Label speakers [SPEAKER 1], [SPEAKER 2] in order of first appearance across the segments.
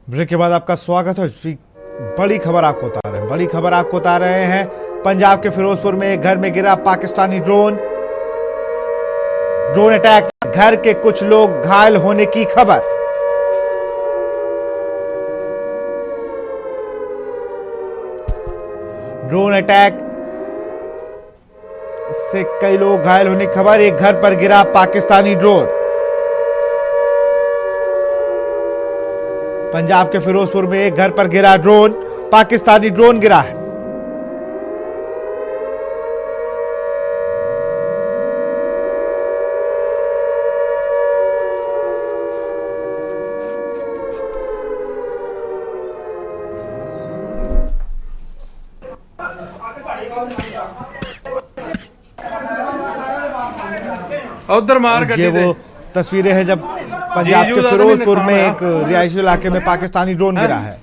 [SPEAKER 1] Break के बाद आपका स्वागत है। बड़ी खबर आपको बता रहे हैं पंजाब के फिरोजपुर में एक घर में गिरा पाकिस्तानी ड्रोन अटैक, घर के कुछ लोग घायल होने की खबर। ड्रोन अटैक से कई लोग घायल होने की खबर। एक घर पर गिरा पाकिस्तानी ड्रोन। पंजाब के फिरोजपुर में एक घर पर गिरा ड्रोन, पाकिस्तानी ड्रोन गिरा है।
[SPEAKER 2] उधर मार
[SPEAKER 1] ये वो तस्वीरें हैं जब पंजाब के फिरोजपुर में एक रिहायशी इलाके में पाकिस्तानी ड्रोन गिरा है।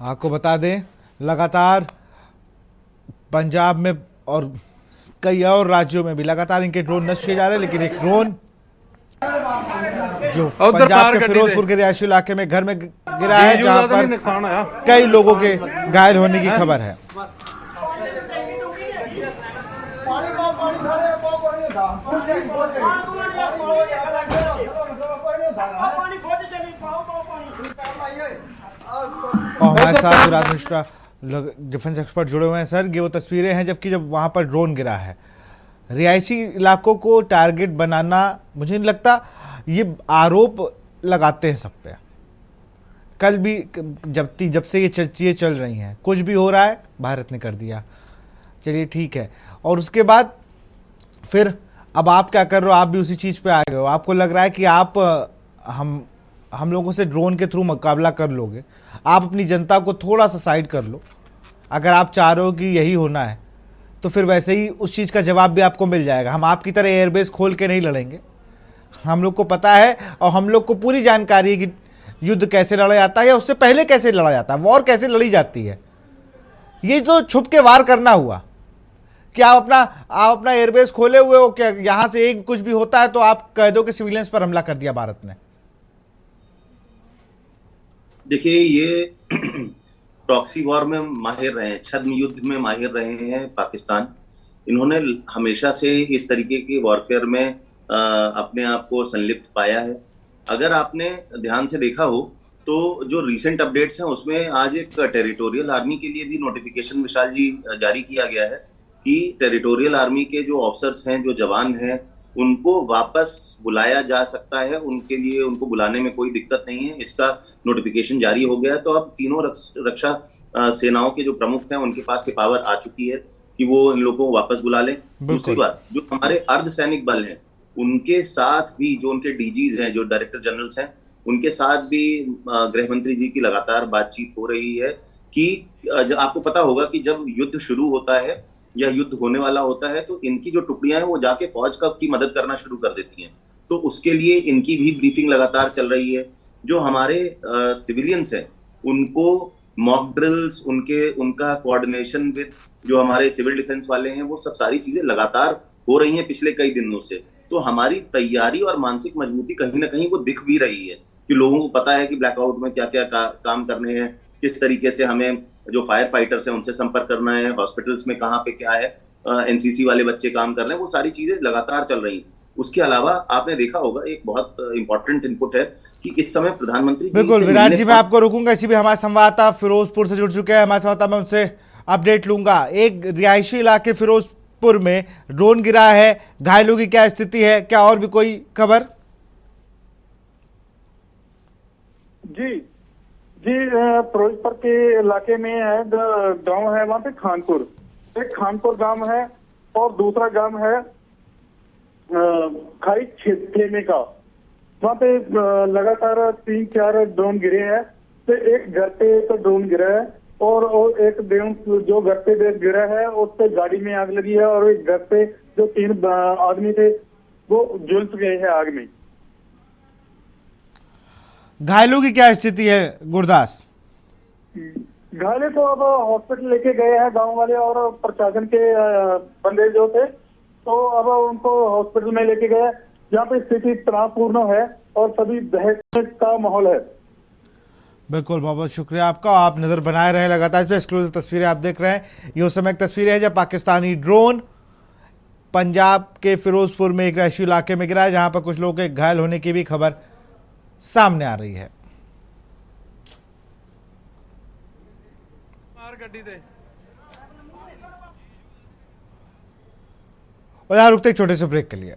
[SPEAKER 1] आपको बता दें, लगातार पंजाब में और कई और राज्यों में भी लगातार इनके ड्रोन नष्ट किए जा रहे हैं, लेकिन एक ड्रोन जो पंजाब के फिरोजपुर के रिहायशी इलाके में घर में गिरा है, जहां पर कई लोगों के घायल होने की खबर है। और हमारे साथ राज मिश्रा डिफेंस एक्सपर्ट जुड़े हुए हैं। सर, ये वो तस्वीरें हैं जब वहां पर ड्रोन गिरा है। रिहायशी इलाकों को टारगेट बनाना, मुझे नहीं लगता, ये आरोप लगाते हैं सब पे। कल भी जब से ये चीज़ें चल रही हैं, कुछ भी हो रहा है भारत ने कर दिया, चलिए ठीक है, और उसके बाद फिर अब आप क्या कर रहे हो? आप भी उसी चीज़ पे आ गए हो। आपको लग रहा है कि आप हम लोगों से ड्रोन के थ्रू मुकाबला कर लोगे। आप अपनी जनता को थोड़ा सा साइड कर लो। अगर आप चाह रहे हो कि यही होना है तो फिर वैसे ही उस चीज़ का जवाब भी आपको मिल जाएगा। हम आपकी तरह एयरबेस खोल के नहीं लड़ेंगे। हम लोग को पता है और हम लोग को पूरी जानकारी है कि युद्ध कैसे लड़ा जाता है या उससे पहले कैसे लड़ा जाता है, वॉर कैसे लड़ी जाती है। ये तो छुप के वार करना हुआ कि आप अपना एयरबेस खोले हुए हो, क्या यहाँ से एक कुछ भी होता है तो आप कह दो कि सिविलियंस पर हमला कर दिया भारत ने।
[SPEAKER 3] देखिए, ये प्रॉक्सी वॉर में माहिर रहे हैं, छद्म युद्ध में माहिर रहे हैं पाकिस्तान। इन्होंने हमेशा से इस तरीके के वॉरफेयर में अपने आप को संलिप्त पाया है। अगर आपने ध्यान से देखा हो तो जो रीसेंट अपडेट्स हैं उसमें आज एक टेरिटोरियल आर्मी के लिए भी नोटिफिकेशन विशाल जी जारी किया गया है कि टेरिटोरियल आर्मी के जो ऑफिसर्स हैं, जो जवान हैं, उनको वापस बुलाया जा सकता है। उनके लिए उनको बुलाने में कोई दिक्कत नहीं है। इसका नोटिफिकेशन जारी हो गया है। तो अब तीनों रक्षा सेनाओं के जो प्रमुख हैं उनके पास ये पावर आ चुकी है कि वो इन लोगों को वापस बुला लें। दूसरी बात, जो हमारे अर्धसैनिक बल हैं उनके साथ भी, जो उनके डीजीज हैं, जो डायरेक्टर जनरल्स हैं, उनके साथ भी गृह मंत्री जी की लगातार बातचीत हो रही है कि आपको पता होगा कि जब युद्ध शुरू होता है या युद्ध होने वाला होता है तो इनकी जो टुकड़ियां हैं वो जाके फौज की मदद करना शुरू कर देती हैं। तो उसके लिए इनकी भी ब्रीफिंग लगातार चल रही है। जो हमारे सिविलियंस हैं उनको मॉक ड्रिल्स, उनका कोऑर्डिनेशन विद जो हमारे सिविल डिफेंस वाले हैं, वो सब सारी चीजें लगातार हो रही हैं पिछले कई दिनों से। तो हमारी तैयारी और मानसिक मजबूती कहीं ना कहीं वो दिख भी रही है कि लोगों को पता है कि ब्लैकआउट में क्या क्या काम करने हैं, किस तरीके से हमें जो फायर फाइटर्स हैं उनसे संपर्क करना है, हॉस्पिटल्स में कहाँ पे क्या है, एनसीसी वाले बच्चे काम कर रहे हैं, वो सारी चीजें लगातार चल रही हैं। उसके अलावा आपने देखा होगा एक बहुत इंपॉर्टेंट इनपुट है कि इस समय प्रधानमंत्री,
[SPEAKER 1] बिल्कुल विराट जी, मैं आपको रोकूंगा। इसी भी हमारे संवाददाता फिरोजपुर से जुड़ चुके हैं, हमारे संवाददाता, मैं उनसे अपडेट लूंगा। एक रिहायशी इलाके फिरोजपुर में ड्रोन गिरा है, घायलों की क्या स्थिति है, क्या और भी कोई खबर?
[SPEAKER 4] जी, फिरोजपुर के इलाके में है, गांव है वहां पे खानपुर, एक खानपुर गांव है और दूसरा गांव है खाई खेमे का। वहां पे लगातार 3-4 ड्रोन गिरे हैं। तो एक घर पे तो ड्रोन गिरा है और एक ड्रोन जो घर पे गिरा है उस पे गाड़ी में आग लगी है, और एक घर पे जो 3 आदमी थे वो झुलस गए हैं आग में।
[SPEAKER 1] घायलों की क्या स्थिति है गुरदास?
[SPEAKER 4] घायलों को अब हॉस्पिटल लेके गए हैं गांव वाले और प्रशासन के बंदे जो थे, तो अब उनको हॉस्पिटल में लेके गए, जहाँ पे स्थिति तनावपूर्ण है और सभी दहशत का माहौल है।
[SPEAKER 1] बिल्कुल, बहुत बहुत शुक्रिया आपका। आप नज़र बनाए रहे लगातार इस पर। एक्सक्लूसिव तस्वीरें आप देख रहे हैं। ये उस समय की तस्वीरें हैं जब पाकिस्तानी ड्रोन पंजाब के फिरोजपुर में एक रहायशी इलाके में गिरा है, जहां पर कुछ लोगों के घायल होने की भी खबर सामने आ रही है।
[SPEAKER 2] मार गड्डी दे।
[SPEAKER 1] और यहाँ रुकते एक छोटे से ब्रेक के लिए।